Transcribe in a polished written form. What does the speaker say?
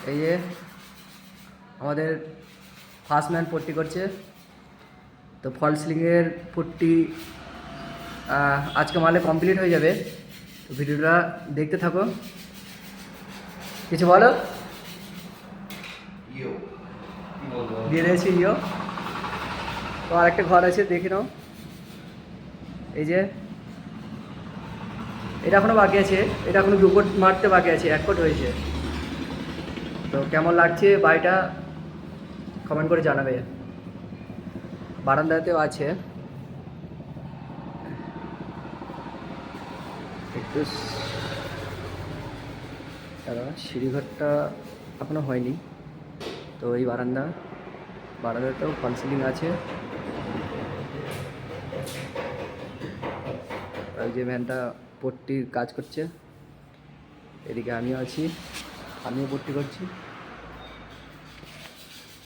এই যে আমাদের ফার্স্ট ম্যান পট্টি করছে। তো ফল সিলিংয়ের পট্টি আজকে মালে কমপ্লিট হয়ে যাবে। তো ভিডিওটা দেখতে থাকো। কিছু বলো। দিয়ে দিয়েছি ইয়ো। তো আরেকটা ঘর আছে, দেখে নাও। এই যে এটা এখনও বাকি আছে, এটা এখনো 2 কোট মারতে বাকি আছে, 1 কোট হয়েছে। তো কেমন লাগছে বাড়িটা কমেন্ট করে জানাবে। বারান্দাতেও আছে একটু, সিঁড়িঘরটা এখনো হয়নি। তো এই বারান্দাতেও ফল সিলিং আছে। ওই যে ম্যানটা পট্টির কাজ করছে, এদিকে আমিও আছি, আমিও পট্টি করছি।